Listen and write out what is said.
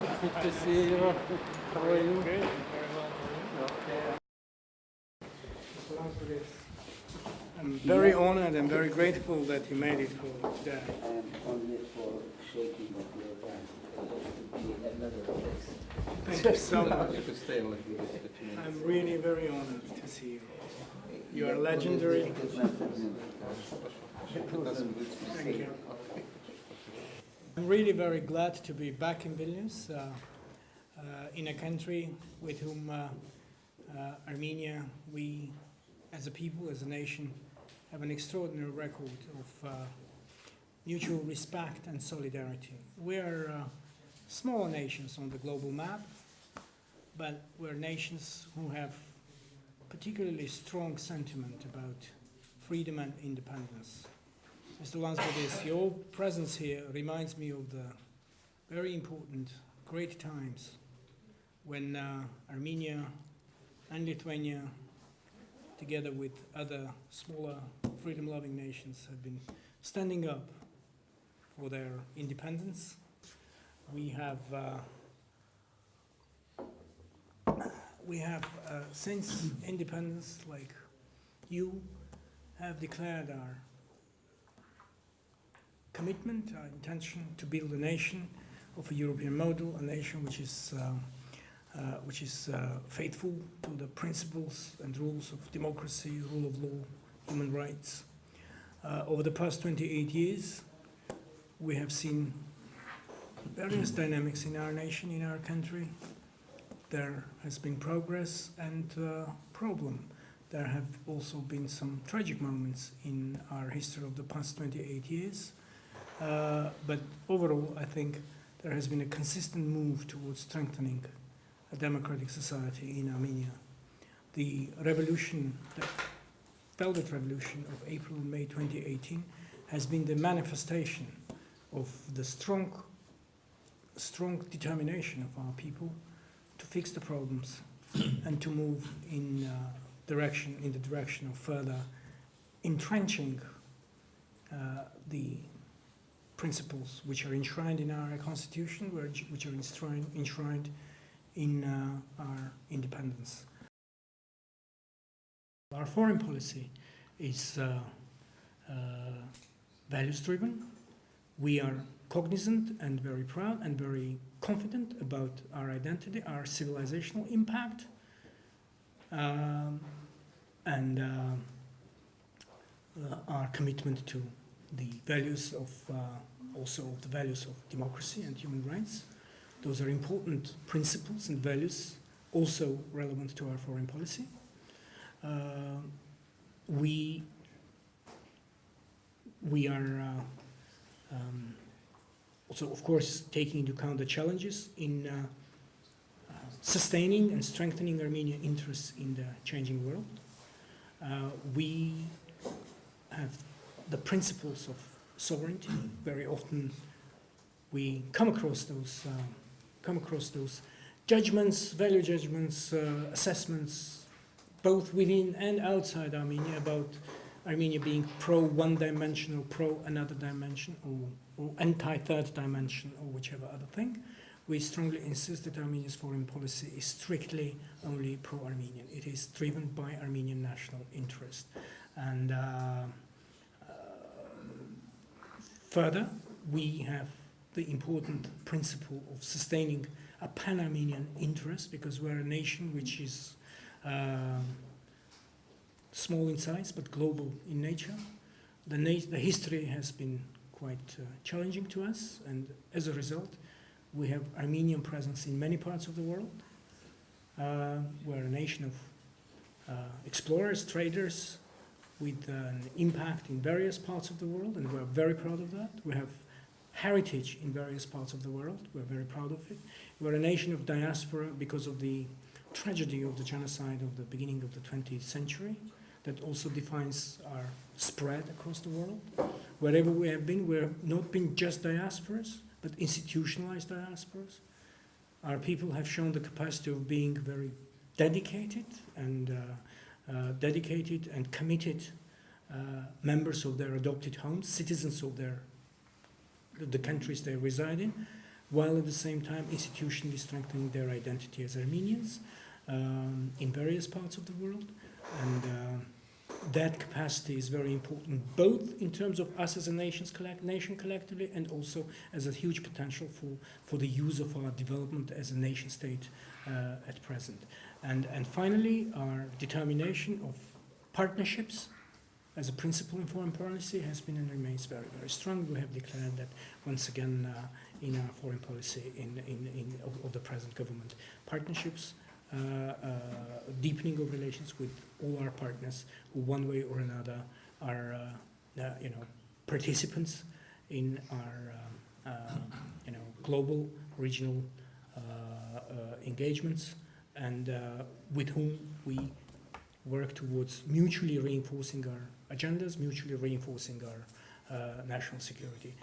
Good to see you. How are you? Good. Very well. I'm very honored and very grateful that you made it for today. I am only for shaking of your hand. It would be another text. Thank you so much. You could stay a little bit. I'm really very honored to see you. You are legendary. Thank you. I'm really very glad to be back in Vilnius, in a country with whom Armenia, we as a people, as a nation, have an extraordinary record of mutual respect and solidarity. We are smaller nations on the global map, but we're nations who have particularly strong sentiment about freedom and independence. Mr. Landsbergis, your presence here reminds me of the very important, great times when Armenia and Lithuania, together with other smaller freedom-loving nations, have been standing up for their independence. We have since independence, like you, have declared our commitment, our intention to build a nation of a European model, a nation which is faithful to the principles and rules of democracy, rule of law, human rights. Over the past 28 years, we have seen various dynamics in our nation, in our country. There has been progress and problem. There have also been some tragic moments in our history of the past 28 years. But overall, I think there has been a consistent move towards strengthening a democratic society in Armenia. The revolution, the Velvet Revolution of April and May 2018 has been the manifestation of the strong determination of our people to fix the problems and to move in the direction of further entrenching the principles which are enshrined in our constitution, which are enshrined in our independence. Our foreign policy is values-driven. We are cognizant and very proud and very confident about our identity, our civilizational impact, and our commitment to the values of the values of democracy and human rights. Those are important principles and values, also relevant to our foreign policy. We are also, of course, taking into account the challenges in sustaining and strengthening Armenian interests in the changing world. We have the principles of sovereignty. Very often we come across those judgments, value judgments, assessments, both within and outside Armenia, about Armenia being pro-one dimension or pro-another dimension, or anti-third dimension, or whichever other thing. We strongly insist that Armenia's foreign policy is strictly only pro-Armenian. It is driven by Armenian national interest. And further, we have the important principle of sustaining a pan-Armenian interest, because we're a nation which is small in size but global in nature. The history has been quite challenging to us, and as a result, we have Armenian presence in many parts of the world. We're a nation of explorers, traders, with an impact in various parts of the world, and we're very proud of that. We have heritage in various parts of the world. We're very proud of it. We're a nation of diaspora because of the tragedy of the genocide of the beginning of the 20th century that also defines our spread across the world. Wherever we have been, we have not been just diasporas, but institutionalized diasporas. Our people have shown the capacity of being very dedicated and committed members of their adopted homes, citizens of the countries they reside in. while at the same time institutionally strengthening their identity as Armenians in various parts of the world. And that capacity is very important, both in terms of us as a nation collectively, and also as a huge potential for the use of our development as a nation state at present. And finally, our determination of partnerships as a principle in foreign policy has been and remains very, very strong. We have declared that once again in our foreign policy of the present government. Partnerships, deepening of relations with all our partners who one way or another are participants in our global, regional engagements, and with whom we work towards mutually reinforcing our agendas, mutually reinforcing our national security.